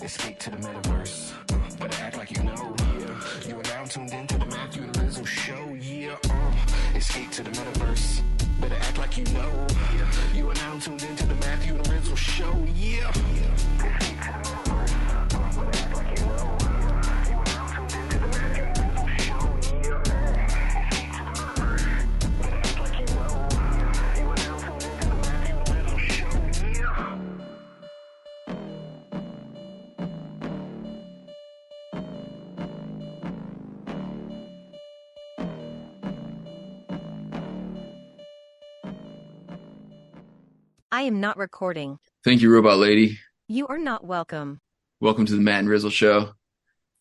Escape to the metaverse. Better act like you know. Yeah. You are now tuned into the Matthew and Rizzle show. Yeah. Escape to the metaverse. Better act like you know. Yeah. You are now tuned into the Matthew and Rizzle show. Yeah. Escape to the metaverse. Better act like you know. You are now tuned into the Matthew and Rizzle show. Yeah. Escape to the metaverse. Better act like you know. You are now tuned into the Matthew and Rizzle show. Yeah. I am not recording. Thank you, Robot Lady. You are not welcome. Welcome to the Matt and Rizzle Show.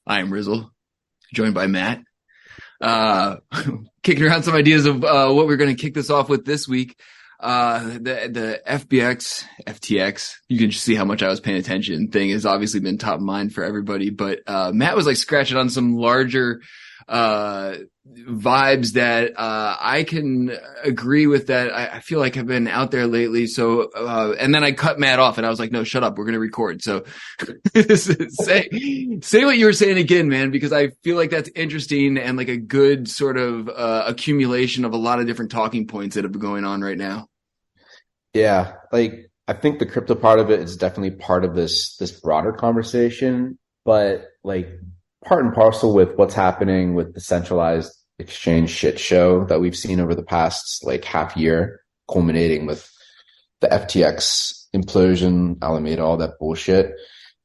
I am Rizzle, joined by Matt. Kicking around some ideas of what we're going to kick this off with this week. The FTX, you can just see how much I was paying attention thing has obviously been top of mind for everybody. But Matt was like scratching on some larger vibes that I can agree with that I feel like have been out there lately. So and then I cut Matt off and I was like, no, shut up, we're gonna record. So say what you were saying again, man, because I feel like that's interesting and like a good sort of accumulation of a lot of different talking points that have been going on right now. Yeah, like I think the crypto part of it is definitely part of this broader conversation, but like part and parcel with what's happening with the centralized exchange shit show that we've seen over the past like half year, culminating with the FTX implosion, Alameda, all that bullshit,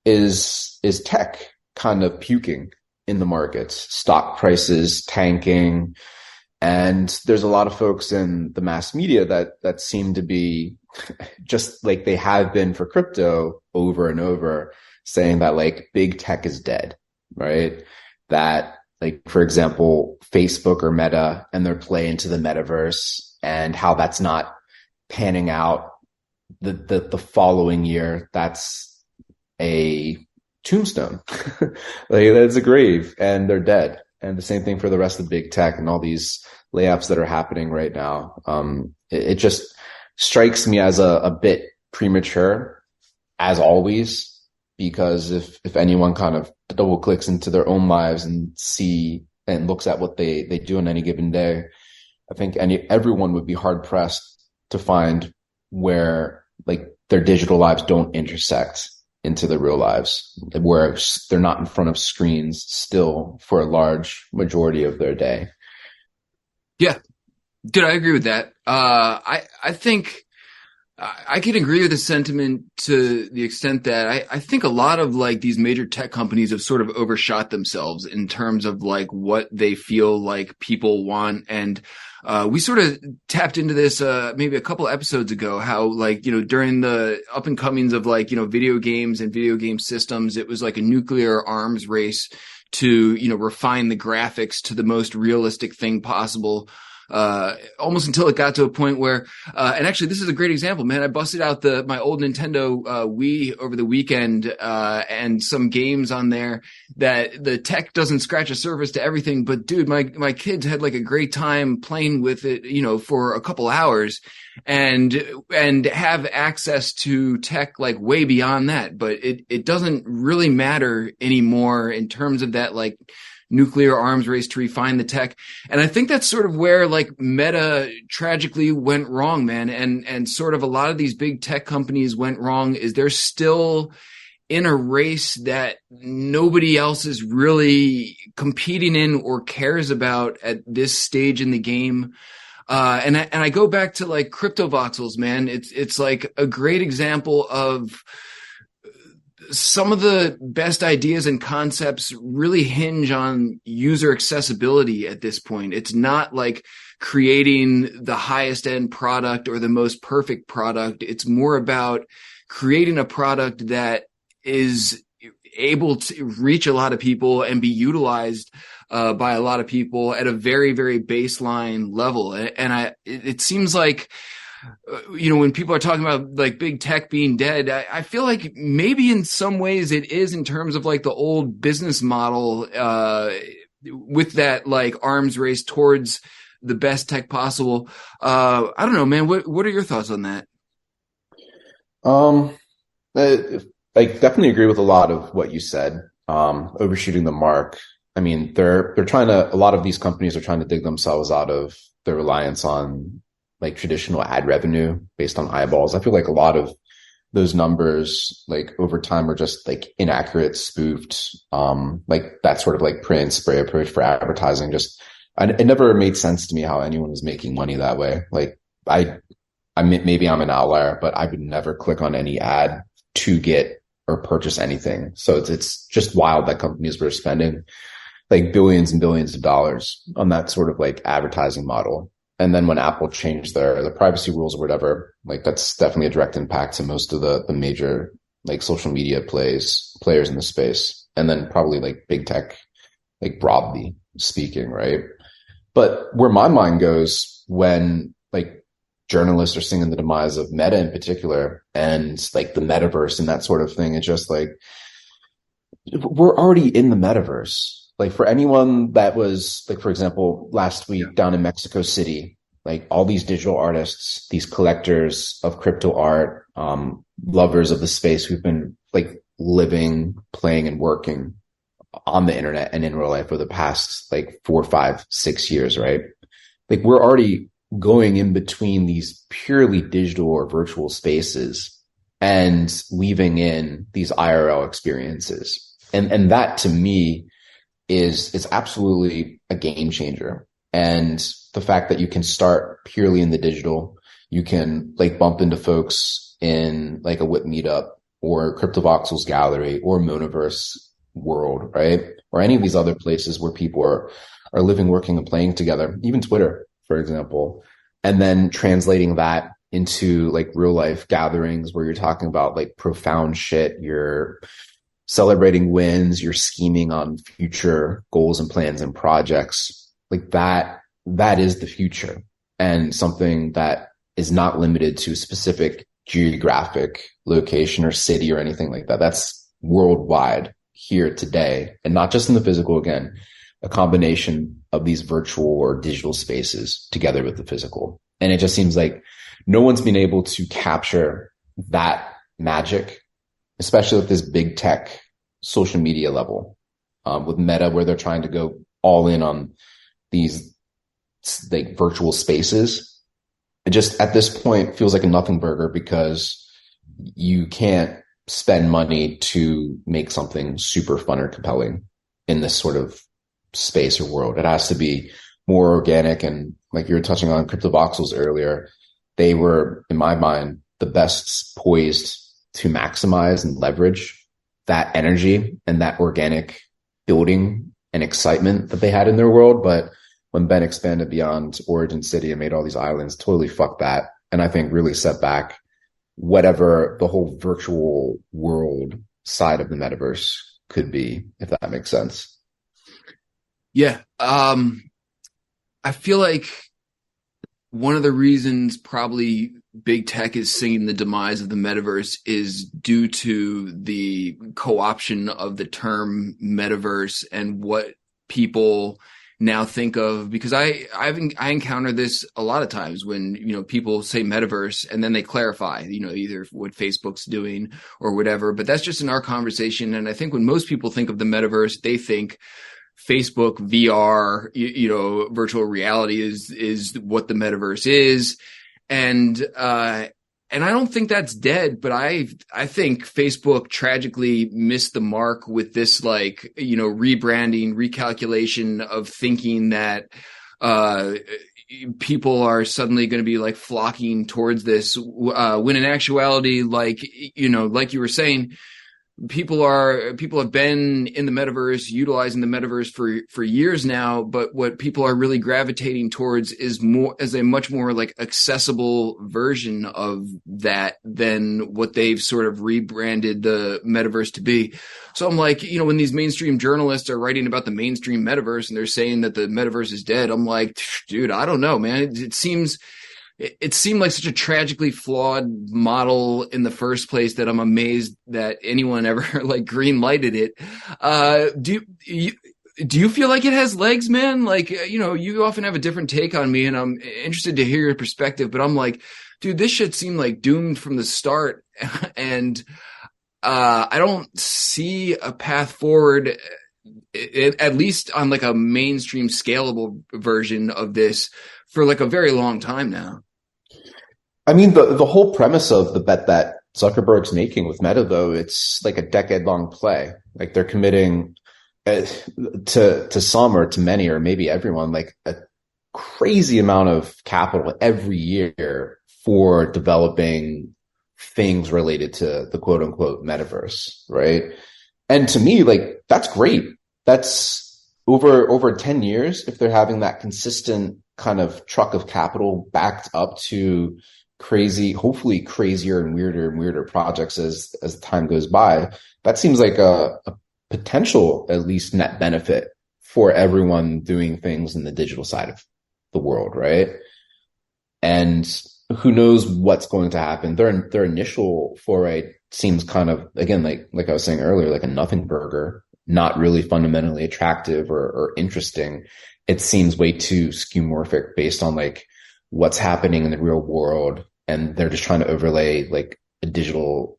is tech kind of puking in the markets, stock prices tanking. And there's a lot of folks in the mass media that seem to be just like they have been for crypto over and over, saying that like big tech is dead. Right? That, like, for example, Facebook or Meta and their play into the metaverse and how that's not panning out the following year. That's a tombstone. Like, that's a grave and they're dead. And the same thing for the rest of big tech and all these layoffs that are happening right now. It just strikes me as a bit premature, as always. Because if anyone kind of double clicks into their own lives and see and looks at what they do on any given day, I think everyone would be hard pressed to find where like their digital lives don't intersect into the real lives, where they're not in front of screens still for a large majority of their day. Yeah, dude, I agree with that. I think I can agree with the sentiment to the extent that I think a lot of like these major tech companies have sort of overshot themselves in terms of like what they feel like people want. And we sort of tapped into this maybe a couple episodes ago, how like, you know, during the up and comings of like, you know, video games and video game systems, it was like a nuclear arms race to, you know, refine the graphics to the most realistic thing possible. Almost until it got to a point where, and actually this is a great example, man. I busted out my old Nintendo, Wii over the weekend, and some games on there that the tech doesn't scratch a surface to everything. But dude, my kids had like a great time playing with it, you know, for a couple hours and have access to tech like way beyond that. But it doesn't really matter anymore in terms of that, like, nuclear arms race to refine the tech. And I think that's sort of where like Meta tragically went wrong, man. And sort of a lot of these big tech companies went wrong is they're still in a race that nobody else is really competing in or cares about at this stage in the game. And I go back to like crypto voxels, man. It's like a great example of some of the best ideas and concepts really hinge on user accessibility at this point. It's not like creating the highest end product or the most perfect product. It's more about creating a product that is able to reach a lot of people and be utilized by a lot of people at a very, very baseline level. And it seems like, you know, when people are talking about like big tech being dead, I feel like maybe in some ways it is in terms of like the old business model, with that like arms race towards the best tech possible. I don't know, man. What are your thoughts on that? like definitely agree with a lot of what you said. Overshooting the mark. I mean, they're trying to, a lot of these companies are trying to dig themselves out of their reliance on like traditional ad revenue based on eyeballs. I feel like a lot of those numbers, like over time, are just like inaccurate, spoofed, like that sort of like print and spray approach for advertising. It never made sense to me how anyone was making money that way. Like I mean, maybe I'm an outlier, but I would never click on any ad to get or purchase anything. So it's just wild that companies were spending like billions and billions of dollars on that sort of like advertising model. And then when Apple changed the privacy rules or whatever, like that's definitely a direct impact to most of the major like social media players in the space. And then probably like big tech, like broadly speaking, right? But where my mind goes when like journalists are seeing the demise of Meta in particular and like the metaverse and that sort of thing, it's just like, we're already in the metaverse. Like for anyone that was like, for example, last week down in Mexico City, like all these digital artists, these collectors of crypto art, lovers of the space who've been like living, playing and working on the internet and in real life for the past like 4, 5, 6 years, right? Like we're already going in between these purely digital or virtual spaces and weaving in these IRL experiences. And that to me is absolutely a game changer. And the fact that you can start purely in the digital, you can like bump into folks in like a WIP meetup or CryptoVoxel's gallery or Monaverse world, right? Or any of these other places where people are living, working and playing together, even Twitter, for example, and then translating that into like real life gatherings where you're talking about like profound shit. You're celebrating wins, you're scheming on future goals and plans and projects like that. That is the future, and something that is not limited to a specific geographic location or city or anything like that. That's worldwide here today, and not just in the physical. Again, a combination of these virtual or digital spaces together with the physical. And it just seems like no one's been able to capture that magic, especially at this big tech social media level, with Meta, where they're trying to go all in on these like virtual spaces. It just at this point feels like a nothing burger because you can't spend money to make something super fun or compelling in this sort of space or world. It has to be more organic. And like you were touching on CryptoVoxels earlier, they were, in my mind, the best poised to maximize and leverage that energy and that organic building and excitement that they had in their world. But when Ben expanded beyond Origin City and made all these islands, totally fucked that. And I think really set back whatever the whole virtual world side of the metaverse could be, if that makes sense. Yeah. I feel like one of the reasons probably big tech is seeing the demise of the metaverse is due to the co-option of the term metaverse and what people now think of, because I encounter this a lot of times when, people say metaverse and then they clarify, either what Facebook's doing or whatever, but that's just in our conversation. And I think when most people think of the metaverse, they think Facebook VR, virtual reality is what the metaverse is. And I don't think that's dead, but I think Facebook tragically missed the mark with this, rebranding, recalculation of thinking that, people are suddenly going to be like flocking towards this, when in actuality, like you were saying, people have been in the metaverse, utilizing the metaverse for years now, but what people are really gravitating towards is a much more like accessible version of that than what they've sort of rebranded the metaverse to be. So I'm like, when these mainstream journalists are writing about the mainstream metaverse and they're saying that the metaverse is dead, I'm like, dude, I don't know, man. It seemed like such a tragically flawed model in the first place that I'm amazed that anyone ever like green lighted it. Do you feel like it has legs, man? Like, you often have a different take on me and I'm interested to hear your perspective, but I'm like, dude, this shit seemed like doomed from the start. And I don't see a path forward, at least on like a mainstream scalable version of this for like a very long time now. I mean, the whole premise of the bet that Zuckerberg's making with Meta, though, it's like a decade-long play. Like they're committing to some or to many or maybe everyone, like a crazy amount of capital every year for developing things related to the quote unquote metaverse, right? And to me, like that's great. That's over 10 years. If they're having that consistent kind of truck of capital backed up to crazy, hopefully crazier and weirder projects as time goes by, that seems like a potential, at least net benefit for everyone doing things in the digital side of the world, right? And who knows what's going to happen. Their initial foray seems kind of, again, like I was saying earlier, like a nothing burger, not really fundamentally attractive or interesting. It seems way too skeuomorphic based on like what's happening in the real world, and they're just trying to overlay like a digital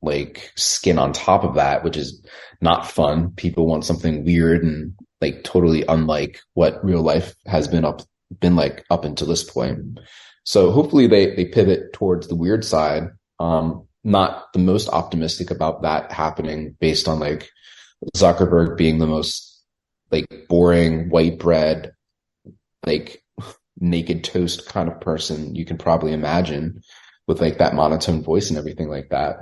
like skin on top of that, which is not fun. People want something weird and like totally unlike what real life has been like up until this point. So hopefully they pivot towards the weird side. Not the most optimistic about that happening based on like Zuckerberg being the most like boring white bread, like naked toast kind of person you can probably imagine, with like that monotone voice and everything like that.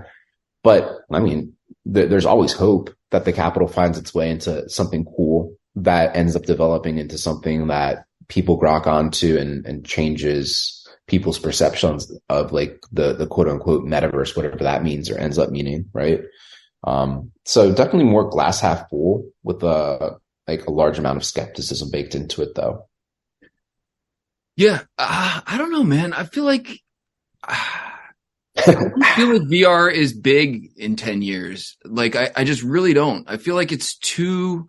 But I mean, there's always hope that the capital finds its way into something cool that ends up developing into something that people grok onto and changes people's perceptions of like the quote unquote metaverse, whatever that means or ends up meaning, right? So definitely more glass half full with a large amount of skepticism baked into it, though. Yeah, I don't know, man. I feel like VR is big in 10 years. Like, I just really don't. I feel like it's too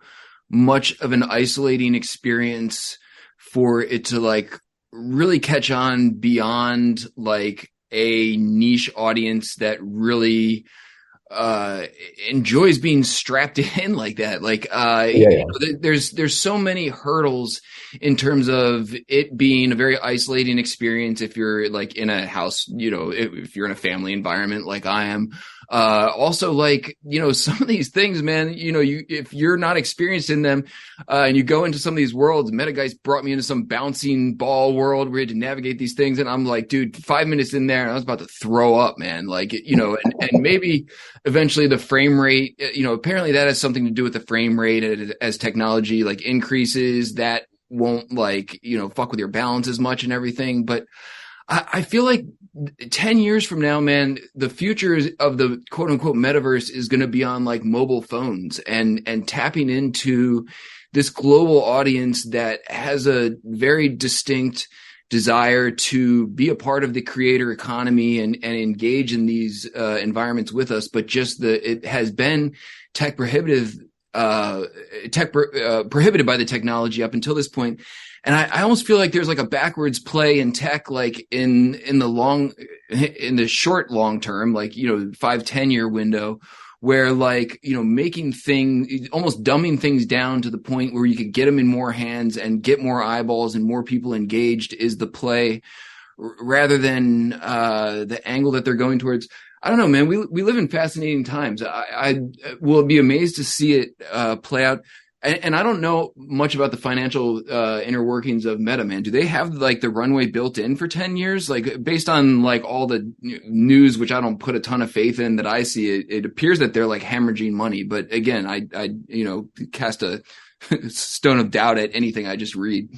much of an isolating experience for it to like really catch on beyond like a niche audience that really enjoys being strapped in like that. Like, you know, there's so many hurdles in terms of it being a very isolating experience if you're like in a house, you know, if you're in a family environment like I am. Also, like, you know, some of these things, man, you know, if you're not experienced in them, and you go into some of these worlds, Metaguy's brought me into some bouncing ball world where we had to navigate these things. And I'm like, dude, 5 minutes in there and I was about to throw up, man. Like, you know, and maybe eventually the frame rate, you know, apparently that has something to do with the frame rate as technology like increases, that won't like, you know, fuck with your balance as much and everything. But I feel like 10 years from now, man, the future of the quote unquote metaverse is going to be on like mobile phones and tapping into this global audience that has a very distinct desire to be a part of the creator economy and engage in these environments with us. But just it has been tech prohibitive, prohibited by the technology up until this point. And I almost feel like there's like a backwards play in tech, like in the short, long term, like, you know, 5-10 year window, where like, you know, almost dumbing things down to the point where you could get them in more hands and get more eyeballs and more people engaged is the play, rather than the angle that they're going towards. I don't know, man. We live in fascinating times. I will be amazed to see it play out. And I don't know much about the financial inner workings of Meta, man. Do they have like the runway built in for 10 years? Like, based on like all the news, which I don't put a ton of faith in that I see, it appears that they're like hemorrhaging money. But again, I you know, cast a stone of doubt at anything I just read.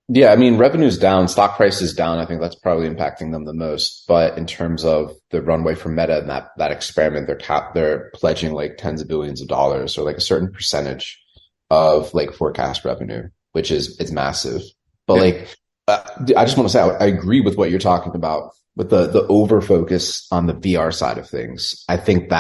Yeah, I mean, revenue's down, stock price is down. I think that's probably impacting them the most. But in terms of the runway for Meta and that experiment, they're pledging like tens of billions of dollars, or like a certain percentage of like forecast revenue, which is massive. But like, I just want to say, I agree with what you're talking about with the over focus on the VR side of things. I think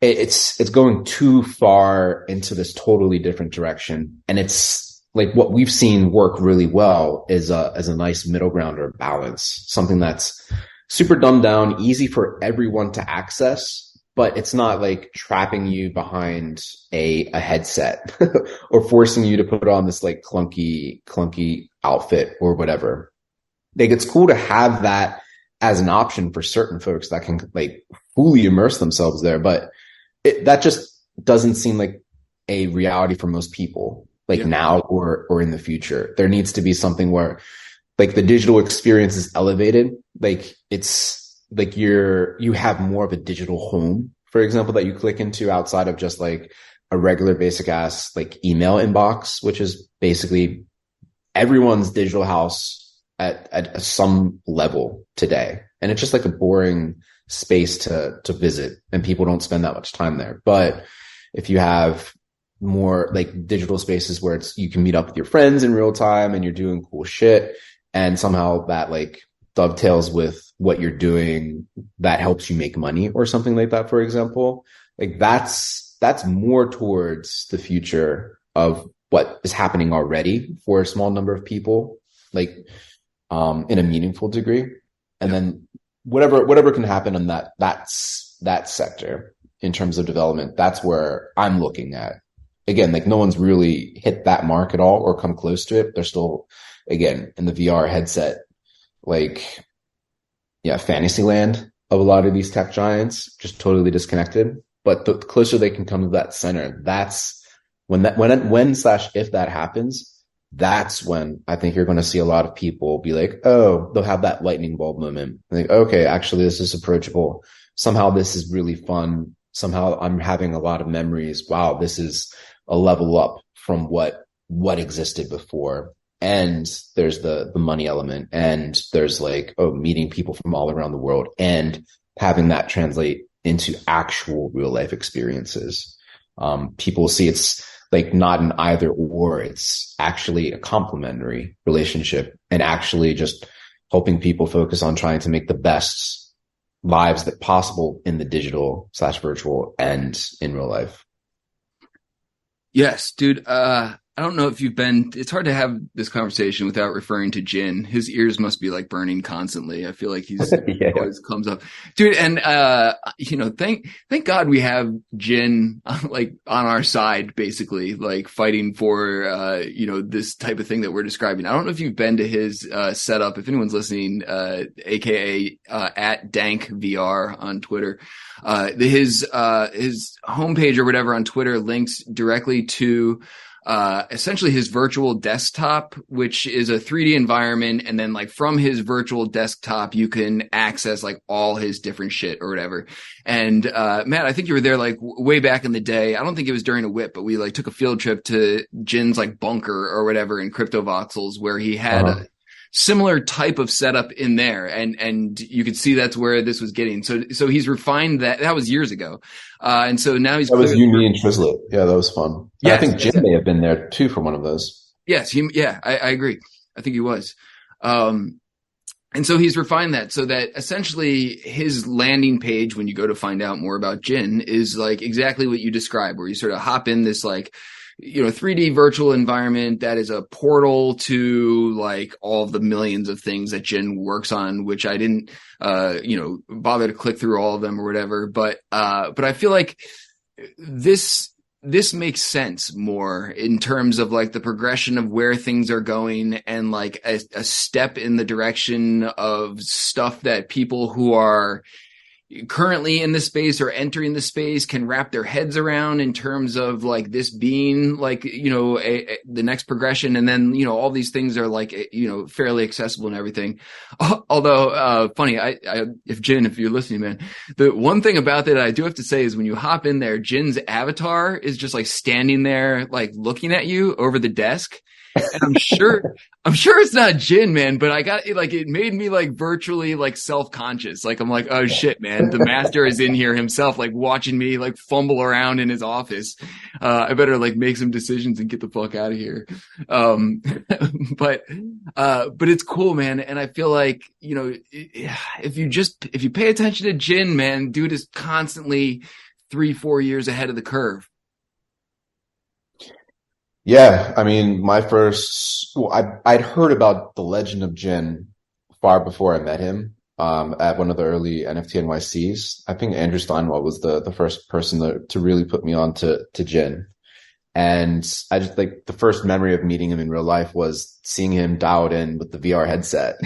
it's going too far into this totally different direction. And it's like what we've seen work really well is a nice middle ground or balance, something that's super dumbed down, easy for everyone to access, but it's not like trapping you behind a headset or forcing you to put on this like clunky outfit or whatever. Like it's cool to have that as an option for certain folks that can like fully immerse themselves there, but that just doesn't seem like a reality for most people, like now or in the future. There needs to be something where like the digital experience is elevated. Like it's like you have more of a digital home, for example, that you click into outside of just like a regular basic ass like email inbox, which is basically everyone's digital house at some level today. And it's just like a boring space to visit, and people don't spend that much time there. But if you have more like digital spaces where you can meet up with your friends in real time and you're doing cool shit, and somehow that like dovetails with what you're doing that helps you make money or something like that, for example, like that's more towards the future of what is happening already for a small number of people, like in a meaningful degree. And then whatever can happen in that sector in terms of development, that's where I'm looking at. Again, like no one's really hit that mark at all or come close to it. They're still, again, in the VR headset, like, fantasy land of a lot of these tech giants, just totally disconnected. But the closer they can come to that center, that's when if that happens, that's when I think you're going to see a lot of people be like, oh, they'll have that lightning bulb moment. Like, okay, actually, this is approachable. Somehow this is really fun. Somehow I'm having a lot of memories. Wow, this is a level up from what existed before. And there's the money element, and there's like, meeting people from all around the world and having that translate into actual real life experiences. People see it's like not an either or, it's actually a complementary relationship, and actually just helping people focus on trying to make the best lives that possible in the digital / virtual and in real life. Yes, dude. I don't know if it's hard to have this conversation without referring to Jin. His ears must be like burning constantly. I feel like he's always comes up, dude. And, thank God we have Jin like on our side, basically like fighting for, this type of thing that we're describing. I don't know if you've been to his, setup. If anyone's listening, AKA, at Dank VR on Twitter, his homepage or whatever on Twitter links directly to essentially his virtual desktop, which is a 3D environment. And then like from his virtual desktop, you can access like all his different shit or whatever. And, Matt, I think you were there like way back in the day. I don't think it was during a whip, but we like took a field trip to Jin's like bunker or whatever in Crypto Voxels, where he had a similar type of setup in there. And you could see that's where this was getting. So he's refined that. That was years ago. And so now he's. That was you, me, and Trizlet. Yeah, that was fun. Yeah, I think Jim may have been there too for one of those. Yes. I agree. I think he was. And so he's refined that so that essentially his landing page, when you go to find out more about Jin, is like exactly what you described, where you sort of hop in this like, 3D virtual environment that is a portal to like all of the millions of things that Jin works on, which I didn't, bother to click through all of them or whatever. But I feel like this makes sense more in terms of like the progression of where things are going, and like a step in the direction of stuff that people who are currently in the space or entering the space can wrap their heads around, in terms of like this being like, the next progression. And then, all these things are like, fairly accessible and everything. Although, funny, if you're listening, man, the one thing about that I do have to say is when you hop in there, Jin's avatar is just like standing there, like looking at you over the desk. And I'm sure it's not Jin, man, but I got it, like, it made me like virtually like self-conscious. Like, I'm like, oh shit, man, the master is in here himself, like watching me like fumble around in his office. I better like make some decisions and get the fuck out of here. But it's cool, man. And I feel like, if you pay attention to Jin, man, dude is constantly 3-4 years ahead of the curve. Yeah, I mean, I'd heard about the legend of Jin far before I met him. at one of the early NFT NYCs. I think Andrew Steinwald was the first person to really put me on to Jin. And I just like the first memory of meeting him in real life was seeing him dialed in with the VR headset.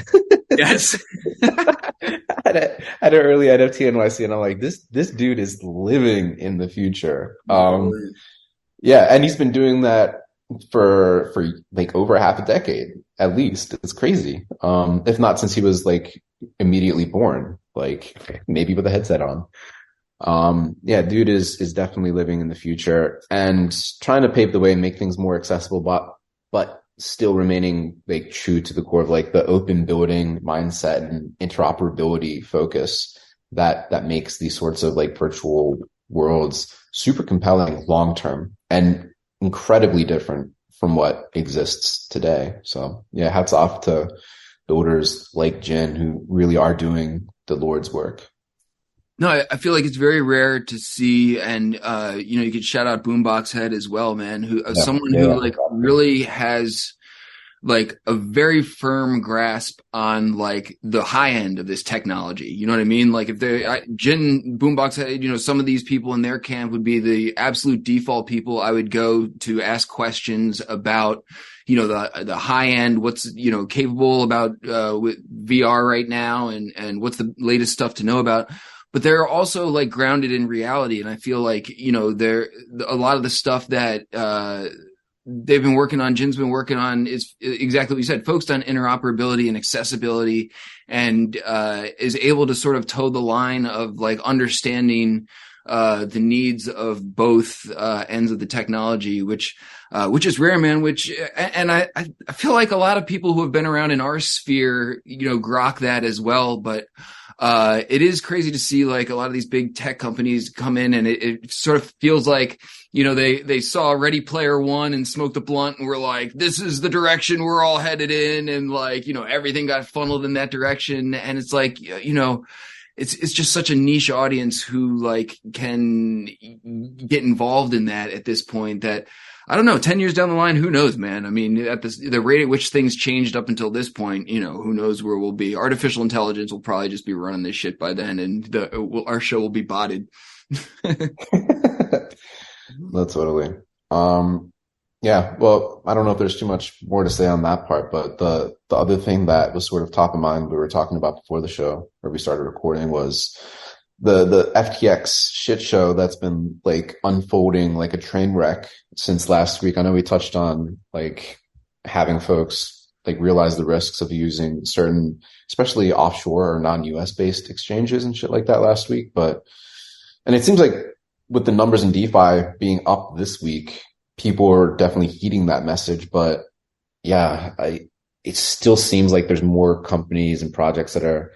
Yes. at an early NFT NYC, and I'm like, this dude is living in the future. Yeah, and he's been doing that for like over half a decade at least. It's crazy. If not since he was like immediately born, like maybe with a headset on. Yeah, dude is definitely living in the future and trying to pave the way and make things more accessible, but still remaining like true to the core of like the open building mindset and interoperability focus that makes these sorts of like virtual worlds super compelling long term and incredibly different from what exists today. So yeah, hats off to builders like Jin who really are doing the Lord's work. No, I feel like it's very rare to see, and you could shout out Boombox Head as well, man. Who someone who like really has like a very firm grasp on like the high end of this technology. You know what I mean? Like if Jin Boombox Head, some of these people in their camp would be the absolute default people I would go to ask questions about. The high end, what's, capable about, with VR right now and what's the latest stuff to know about. But they're also like grounded in reality. And I feel like, they're a lot of the stuff that, they've been working on, Jin's been working on is exactly what you said, focused on interoperability and accessibility and, is able to sort of toe the line of like understanding, the needs of both, ends of the technology, which is rare, man, and I feel like a lot of people who have been around in our sphere, grok that as well. But, it is crazy to see like a lot of these big tech companies come in and it sort of feels like, they saw Ready Player One and smoked a blunt and were like, this is the direction we're all headed in. And like, everything got funneled in that direction. And it's like, it's just such a niche audience who like can get involved in that at this point that I don't know, 10 years down the line, who knows, man? I mean, at the rate at which things changed up until this point, who knows where we'll be. Artificial intelligence will probably just be running this shit by then and our show will be botted. That's totally. Yeah, well, I don't know if there's too much more to say on that part, but the other thing that was sort of top of mind we were talking about before the show, or we started recording, was the FTX shit show that's been like unfolding like a train wreck since last week. I know we touched on like having folks like realize the risks of using certain, especially offshore or non-US based exchanges and shit like that last week. And it seems like with the numbers in DeFi being up this week, people are definitely heeding that message. But yeah, it still seems like there's more companies and projects that are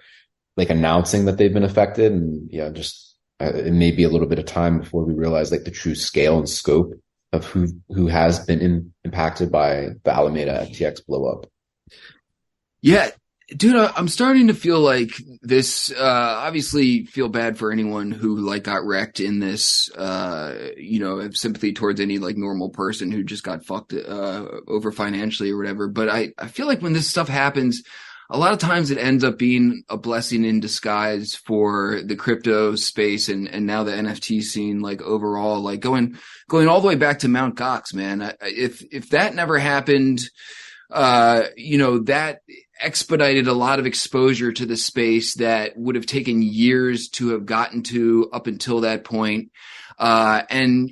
like announcing that they've been affected. And yeah, just it may be a little bit of time before we realize like the true scale and scope of who has been impacted by the Alameda FTX blow up. Yeah, dude, I'm starting to feel like this, obviously feel bad for anyone who like got wrecked in this, have sympathy towards any like normal person who just got fucked, over financially or whatever. But I feel like when this stuff happens, a lot of times it ends up being a blessing in disguise for the crypto space and now the NFT scene, like overall, like going all the way back to Mt. Gox, man. If that never happened, that expedited a lot of exposure to the space that would have taken years to have gotten to up until that point. And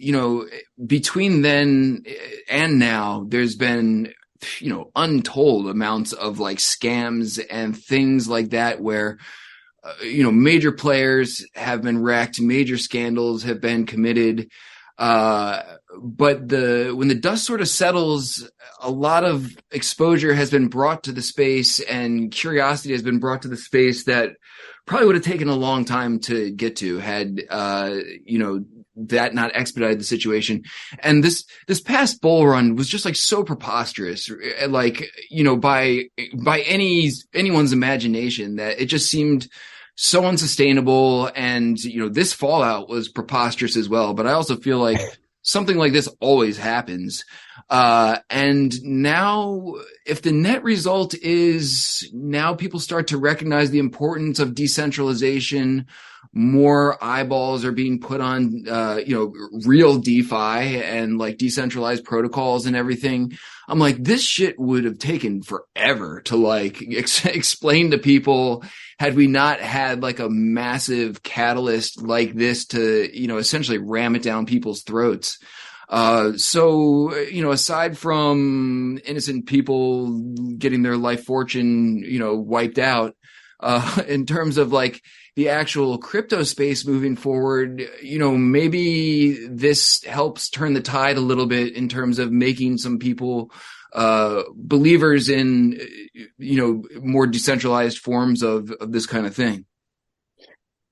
between then and now, there's been, untold amounts of like scams and things like that where, major players have been wrecked, major scandals have been committed. But when the dust sort of settles, a lot of exposure has been brought to the space and curiosity has been brought to the space that probably would have taken a long time to get to had, that not expedited the situation. And this past bull run was just like so preposterous, like, by anyone's imagination, that it just seemed so unsustainable. And, this fallout was preposterous as well. But I also feel like something like this always happens. And now if the net result is now people start to recognize the importance of decentralization, more eyeballs are being put on, real DeFi and like decentralized protocols and everything. I'm like, this shit would have taken forever to like explain to people had we not had like a massive catalyst like this to, essentially ram it down people's throats. Aside from innocent people getting their life fortune, wiped out, in terms of like the actual crypto space moving forward, maybe this helps turn the tide a little bit in terms of making some people believers in, more decentralized forms of this kind of thing.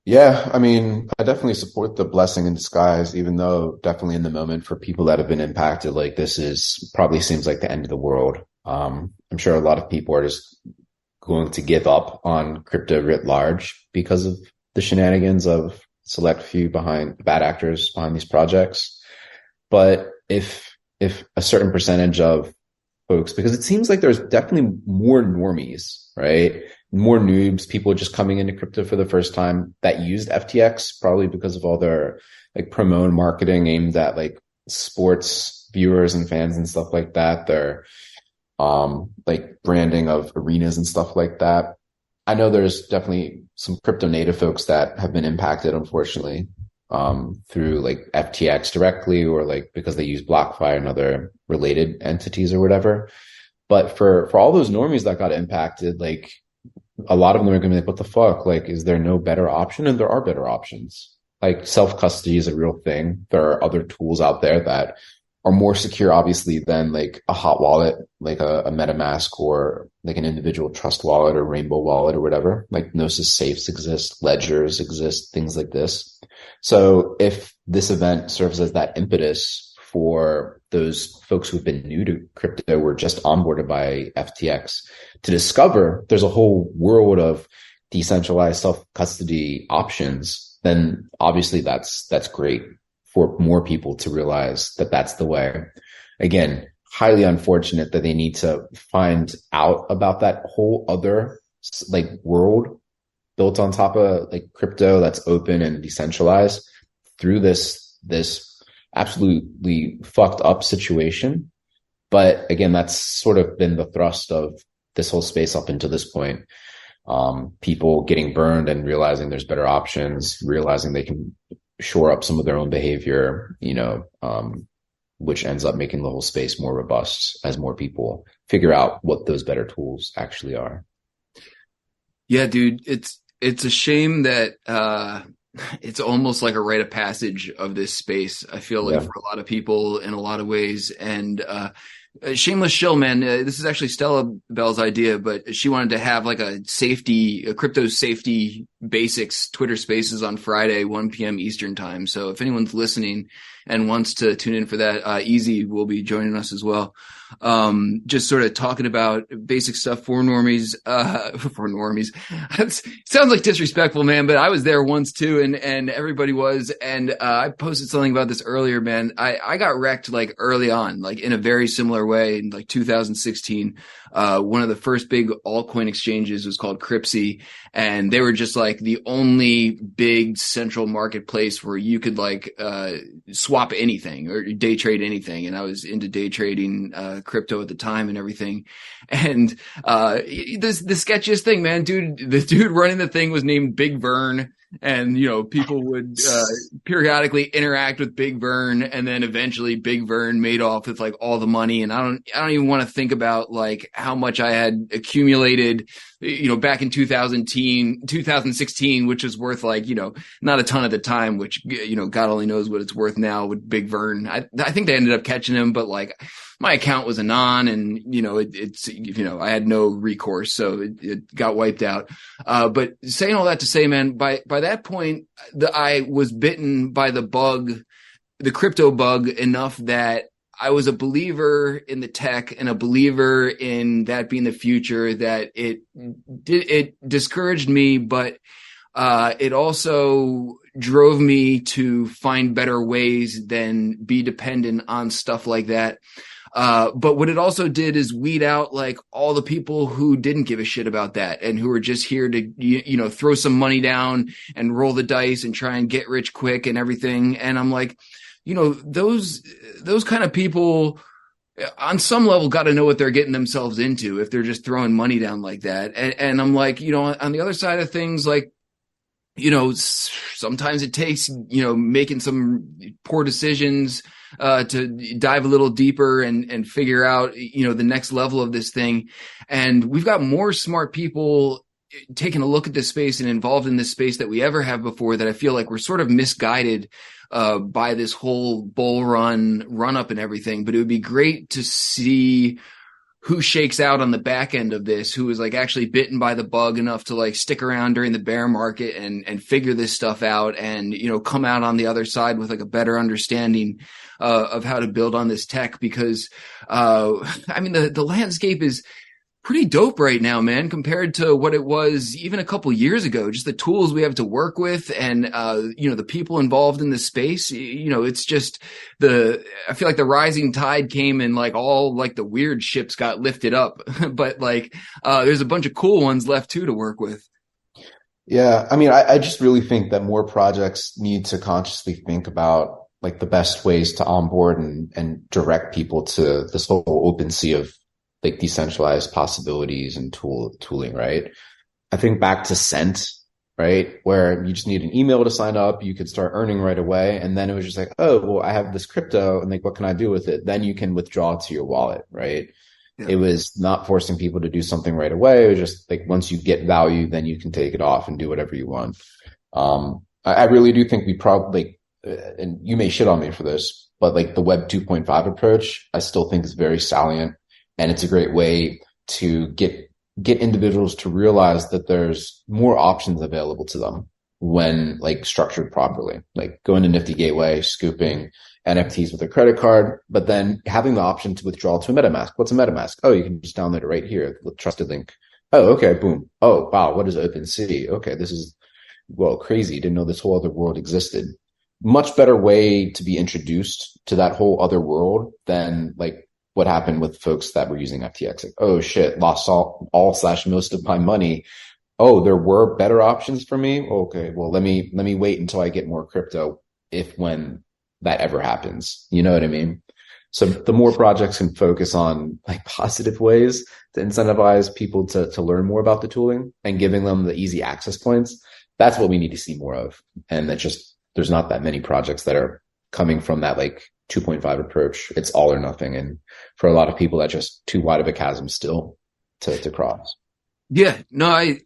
Yeah, I mean, I definitely support the blessing in disguise, even though definitely in the moment for people that have been impacted, like this is probably seems like the end of the world. I'm sure a lot of people are just going to give up on crypto writ large because of the shenanigans of select few bad actors behind these projects. But if a certain percentage of folks, because it seems like there's definitely more normies, right? More noobs, people just coming into crypto for the first time that used FTX, probably because of all their like promo and marketing aimed at like sports viewers and fans and stuff like that. Their like branding of arenas and stuff like that. I know there's definitely some crypto native folks that have been impacted, unfortunately, through like FTX directly or like because they use BlockFi and other related entities or whatever. But for all those normies that got impacted, like a lot of them are going to be like, what the fuck? Like, is there no better option? And there are better options. Like self-custody is a real thing. There are other tools out there that are more secure, obviously, than like a hot wallet, like a MetaMask or like an individual trust wallet or Rainbow wallet or whatever. Like Gnosis safes exist, ledgers exist, things like this. So if this event serves as that impetus for those folks who've been new to crypto or just onboarded by FTX to discover there's a whole world of decentralized self-custody options, then obviously that's great for more people to realize that that's the way. Again, highly unfortunate that they need to find out about that whole other like world built on top of like crypto that's open and decentralized through this absolutely fucked up situation. But again, that's sort of been the thrust of this whole space up until this point. People getting burned and realizing there's better options, realizing they can shore up some of their own behavior, which ends up making the whole space more robust as more people figure out what those better tools actually are. Yeah, dude, it's a shame that it's almost like a rite of passage of this space. I feel like for a lot of people in a lot of ways. And shameless shill, man. This is actually Stella Bell's idea, but she wanted to have like a crypto safety basics Twitter Spaces on Friday, 1 p.m. Eastern time. So if anyone's listening and wants to tune in for that, Easy will be joining us as well. Just sort of talking about basic stuff for normies, It sounds like disrespectful, man, but I was there once too, and everybody was, and, I posted something about this earlier, man. I got wrecked like early on, like in a very similar way in like 2016. One of the first big altcoin exchanges was called Cryptsy, and they were just like the only big central marketplace where you could like, swap anything or day trade anything. And I was into day trading, crypto at the time and everything. And, the sketchiest thing, man, the dude running the thing was named Big Vern. And, people would, periodically interact with Big Vern, and then eventually Big Vern made off with like all the money. And I don't even want to think about like how much I had accumulated, back in 2016, which was worth like, not a ton at the time, which, God only knows what it's worth now with Big Vern. I think they ended up catching him, but like my account was anon, and, I had no recourse. So it got wiped out. But saying all that to say, man, by that point, I was bitten by the crypto bug enough that I was a believer in the tech and a believer in that being the future, that it discouraged me, but it also drove me to find better ways than be dependent on stuff like that. But what it also did is weed out like all the people who didn't give a shit about that and who were just here to, throw some money down and roll the dice and try and get rich quick and everything. And I'm like, those kind of people on some level got to know what they're getting themselves into if they're just throwing money down like that. And I'm like, on the other side of things, like, sometimes it takes, making some poor decisions, to dive a little deeper and figure out, the next level of this thing. And we've got more smart people taking a look at this space and involved in this space that we ever have before, that I feel like we're sort of misguided, by this whole bull run up and everything. But it would be great to see who shakes out on the back end of this, who is like actually bitten by the bug enough to like stick around during the bear market and figure this stuff out and, come out on the other side with like a better understanding, of how to build on this tech. Because, the landscape is pretty dope right now, man, compared to what it was even a couple years ago. Just the tools we have to work with and, the people involved in the space, it's just I feel like the rising tide came and like all like the weird ships got lifted up, but like, there's a bunch of cool ones left too to work with. Yeah. I just really think that more projects need to consciously think about like the best ways to onboard and direct people to this whole open sea of like decentralized possibilities and tooling, right? I think back to Cent, right? Where you just need an email to sign up, you could start earning right away. And then it was just like, oh, well, I have this crypto and like, what can I do with it? Then you can withdraw to your wallet, right? Yeah. It was not forcing people to do something right away. It was just like, once you get value, then you can take it off and do whatever you want. I really do think we probably, and you may shit on me for this, but like the Web 2.5 approach, I still think is very salient. And it's a great way to get individuals to realize that there's more options available to them when like structured properly, like going to Nifty Gateway, scooping NFTs with a credit card, but then having the option to withdraw to a MetaMask. What's a MetaMask? Oh, you can just download it right here with trusted link. Oh, okay, boom. Oh, wow. What is OpenSea? Okay, this is, well, crazy. Didn't know this whole other world existed. Much better way to be introduced to that whole other world than like what happened with folks that were using FTX. Like, oh shit, lost all / most of my money. Oh, there were better options for me. Okay, well, let me wait until I get more crypto when that ever happens. You know what I mean? So the more projects can focus on like positive ways to incentivize people to learn more about the tooling and giving them the easy access points, that's what we need to see more of. And that just, there's not that many projects that are coming from that like 2.5 approach. It's all or nothing. And for a lot of people, that's just too wide of a chasm still to cross. Yeah, no, I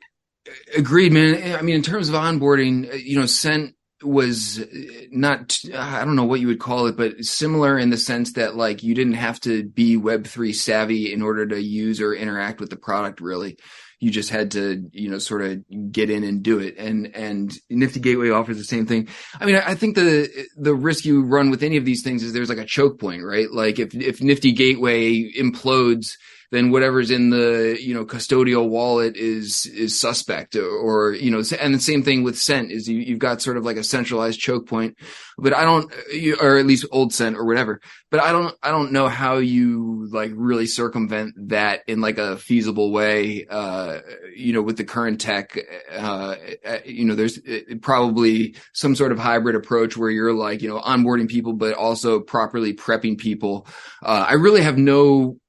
agreed, man. I mean, in terms of onboarding, Cent was not, I don't know what you would call it, but similar in the sense that like you didn't have to be Web3 savvy in order to use or interact with the product, really. You just had to, sort of get in and do it. And Nifty Gateway offers the same thing. I mean, I think the risk you run with any of these things is there's like a choke point, right? Like if Nifty Gateway implodes, then whatever's in the, custodial wallet is suspect or, and the same thing with Cent is you've got sort of like a centralized choke point, but or at least old Cent or whatever, but I don't know how you like really circumvent that in like a feasible way, with the current tech, there's probably some sort of hybrid approach where you're like, onboarding people, but also properly prepping people. I really have no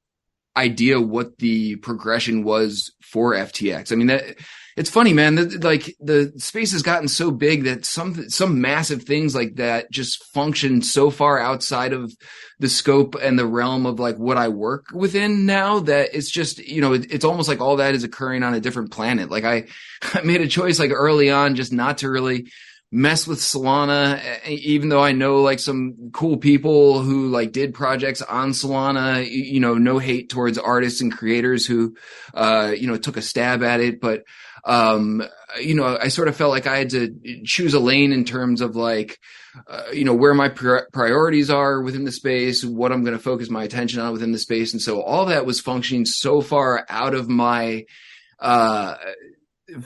idea what the progression was for FTX. I mean, it's funny, man, like the space has gotten so big that some massive things like that just function so far outside of the scope and the realm of like what I work within now that it's just, it's almost like all that is occurring on a different planet. Like I made a choice like early on just not to really mess with Solana, even though I know like some cool people who like did projects on Solana, no hate towards artists and creators who, took a stab at it. But, I sort of felt like I had to choose a lane in terms of like, where my priorities are within the space, what I'm going to focus my attention on within the space. And so all that was functioning so far out of my,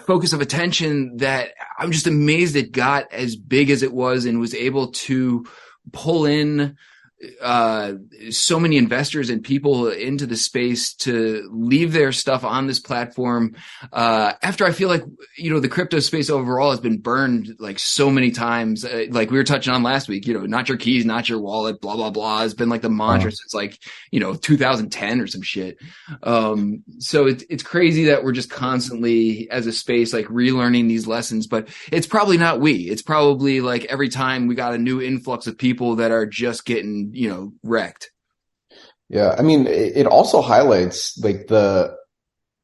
focus of attention that I'm just amazed it got as big as it was and was able to pull in so many investors and people into the space to leave their stuff on this platform. After I feel like, the crypto space overall has been burned like so many times. Like we were touching on last week, not your keys, not your wallet, blah, blah, blah has been like the mantra since like, 2010 or some shit. So it's crazy that we're just constantly as a space, like relearning these lessons, but it's probably not it's probably like every time we got a new influx of people that are just getting, wrecked. Yeah. I mean, it also highlights like the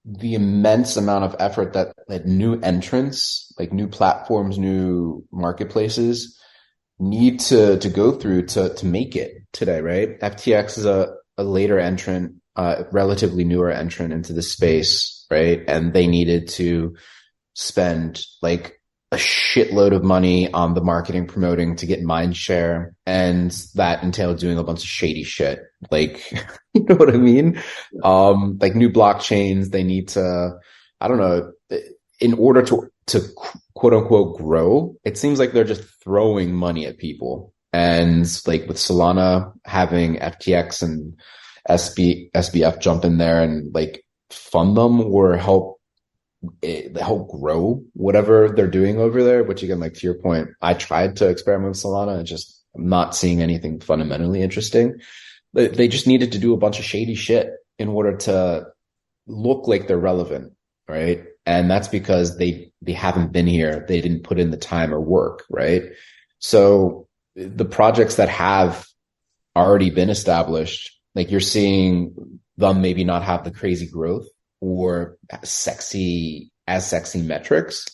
immense amount of effort that new entrants, like new platforms, new marketplaces need to go through to make it today, right? FTX is a later entrant, relatively newer entrant into the space, right? And they needed to spend like a shitload of money on the marketing promoting to get mind share. And that entailed doing a bunch of shady shit. Like, you know what I mean? Like new blockchains, they need to, I don't know, in order to quote unquote grow, it seems like they're just throwing money at people. And like with Solana having FTX and SBF jump in there and like fund them or help grow whatever they're doing over there, which again, like to your point, I tried to experiment with Solana and just I'm not seeing anything fundamentally interesting. They just needed to do a bunch of shady shit in order to look like they're relevant, right? And that's because they haven't been here. They didn't put in the time or work, right? So the projects that have already been established, like you're seeing them maybe not have the crazy growth or sexy metrics,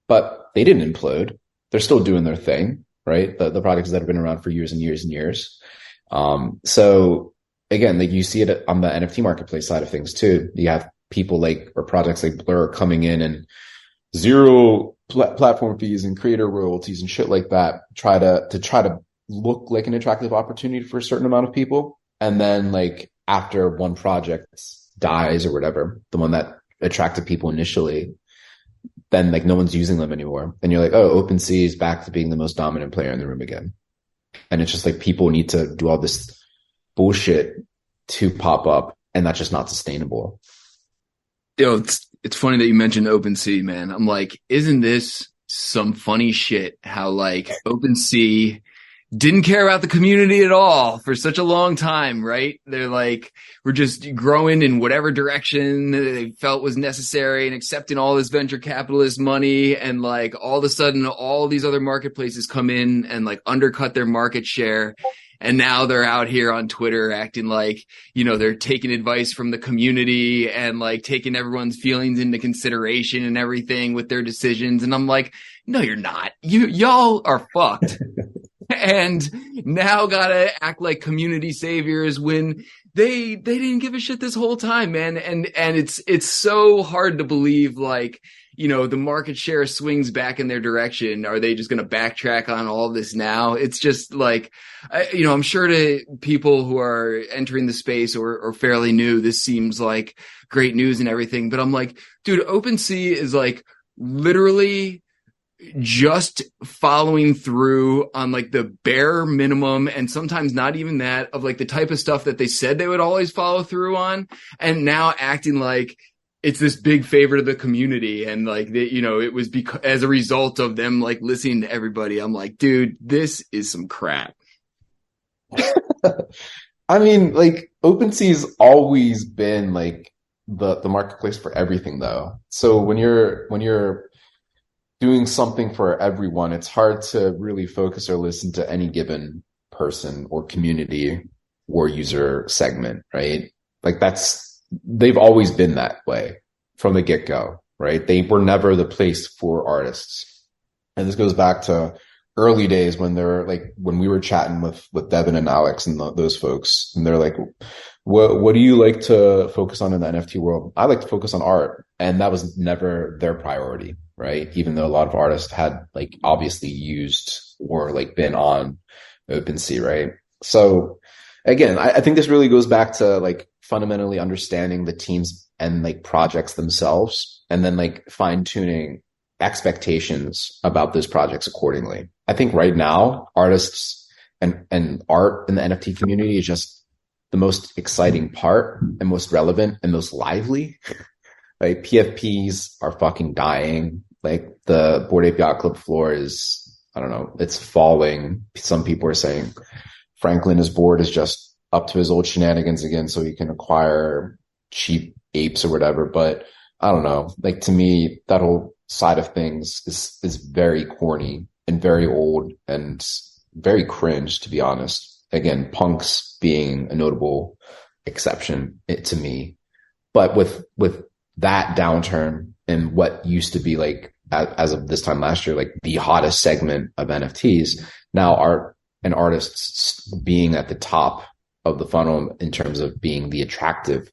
but they didn't implode. They're still doing their thing, right? The projects that have been around for years and years and years. So again, like you see it on the NFT marketplace side of things too. You have people like, or projects like Blur coming in and zero platform fees and creator royalties and shit like that, try to look like an attractive opportunity for a certain amount of people. And then like after one project dies or whatever, the one that attracted people initially, then like no one's using them anymore. And you're like, oh, OpenSea is back to being the most dominant player in the room again. And it's just like people need to do all this bullshit to pop up, and that's just not sustainable. It's funny that you mentioned OpenSea, man. I'm like, isn't this some funny shit? How like OpenSea didn't care about the community at all for such a long time, right? They're like, we're just growing in whatever direction they felt was necessary and accepting all this venture capitalist money. And like all of a sudden, all these other marketplaces come in and like undercut their market share. And now they're out here on Twitter acting like, they're taking advice from the community and like taking everyone's feelings into consideration and everything with their decisions. And I'm like, no, you're not. Y'all are fucked. And now gotta act like community saviors when they didn't give a shit this whole time, man. And it's so hard to believe, like, the market share swings back in their direction. Are they just going to backtrack on all of this now? It's just like, I'm sure to people who are entering the space or fairly new, this seems like great news and everything. But I'm like, dude, OpenSea is like literally just following through on like the bare minimum, and sometimes not even that, of like the type of stuff that they said they would always follow through on, and now acting like it's this big favorite of the community, and like that, it was as a result of them like listening to everybody. I'm like, dude, this is some crap. I mean, like OpenSea's always been like the marketplace for everything, though. So when you're doing something for everyone, it's hard to really focus or listen to any given person or community or user segment, right? Like they've always been that way from the get-go, right? They were never the place for artists. And this goes back to early days when when we were chatting with Devin and Alex and those folks, and they're like, what do you like to focus on in the NFT world? I like to focus on art. And that was never their priority, right? Even though a lot of artists had like obviously used or like been on OpenSea, right? So again, I think this really goes back to like fundamentally understanding the teams and like projects themselves, and then like fine tuning expectations about those projects accordingly. I think right now artists and art in the NFT community is just the most exciting part and most relevant and most lively. Like PFPs are fucking dying. Like the Bored Ape Yacht Club floor is, I don't know, it's falling. Some people are saying Franklin is bored, is just up to his old shenanigans again so he can acquire cheap apes or whatever. But I don't know. Like to me, that whole side of things is very corny and very old and very cringe, to be honest. Again, punks being a notable exception to me. But with that downturn and what used to be like, as of this time last year, like the hottest segment of NFTs, now art and artists being at the top of the funnel in terms of being the attractive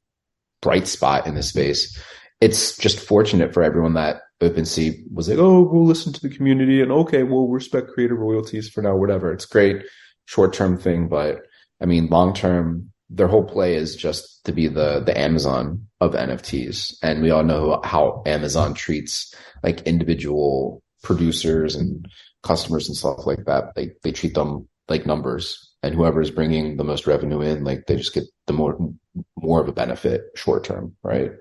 bright spot in the space. It's just fortunate for everyone that OpenSea was like, oh, we'll listen to the community and okay, we'll respect creator royalties for now, whatever. It's great short-term thing, but I mean, long-term, their whole play is just to be the Amazon of NFTs. And we all know how Amazon treats like individual producers and customers and stuff like that. They treat them like numbers, and whoever is bringing the most revenue in, like they just get the more of a benefit short-term, right?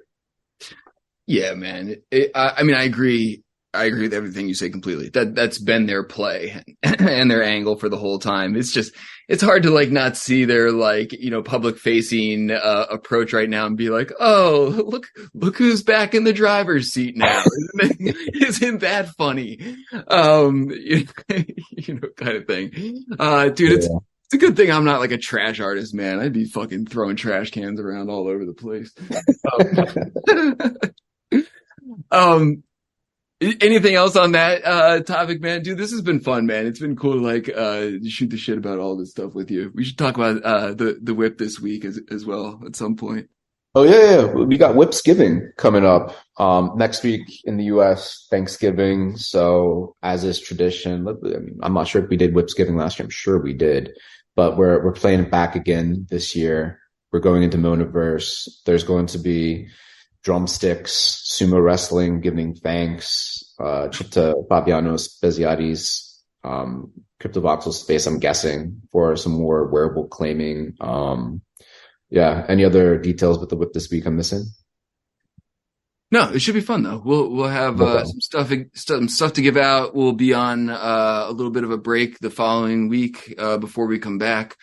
Yeah, man. I mean, I agree. I agree with everything you say completely. That's been their play and their angle for the whole time. It's hard to like not see their like, you know, public facing approach right now and be like, oh, look who's back in the driver's seat now. Isn't that funny? You know, kind of thing. Dude, it's a good thing I'm not like a trash artist, man. I'd be fucking throwing trash cans around all over the place. Anything else on that topic, man? Dude, this has been fun, man. It's been cool to like shoot the shit about all this stuff with you. We should talk about the whip this week as well at some point. Oh yeah. We got Whipsgiving coming up next week in the US, Thanksgiving. So as is tradition, I mean, I'm not sure if we did Whipsgiving last year. I'm sure we did, but we're playing it back again this year. We're going into Metaverse. There's going to be drumsticks, sumo wrestling, giving thanks, trip to Fabiano Speziati's CryptoVoxel space, I'm guessing, for some more wearable claiming. Yeah, any other details with the whip this week I'm missing? No, it should be fun though. We'll have some stuff to give out. We'll be on a little bit of a break the following week before we come back.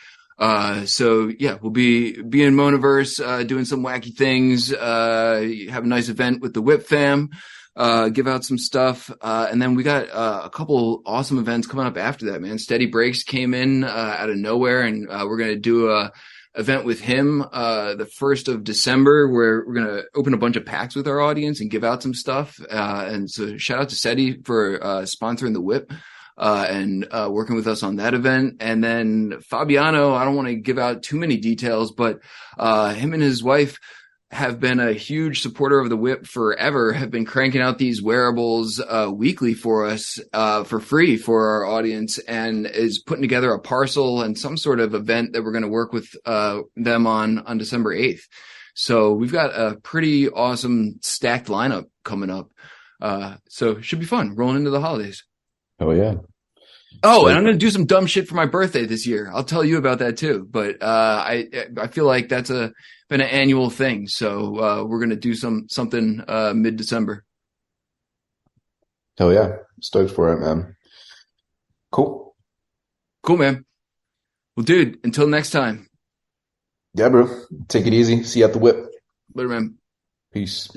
So yeah, we'll be in Monaverse, doing some wacky things, have a nice event with the Whip fam, give out some stuff. And then we got, a couple awesome events coming up after that, man. Steady Breaks came in, out of nowhere, and, we're going to do a event with him, the 1st of December, where we're going to open a bunch of packs with our audience and give out some stuff. And so shout out to Seti for, sponsoring the Whip. And working with us on that event. And then Fabiano, I don't want to give out too many details, but him and his wife have been a huge supporter of the Whip forever, have been cranking out these wearables weekly for us for free for our audience, and is putting together a parcel and some sort of event that we're going to work with them on December 8th. So we've got a pretty awesome stacked lineup coming up. So it should be fun rolling into the holidays. Oh yeah. Oh, and I'm going to do some dumb shit for my birthday this year. I'll tell you about that too. But I feel like that's been an annual thing. So we're going to do something mid-December. Hell yeah. Stoked for it, man. Cool, man. Well, dude, until next time. Yeah, bro. Take it easy. See you at the Whip. Later, man. Peace.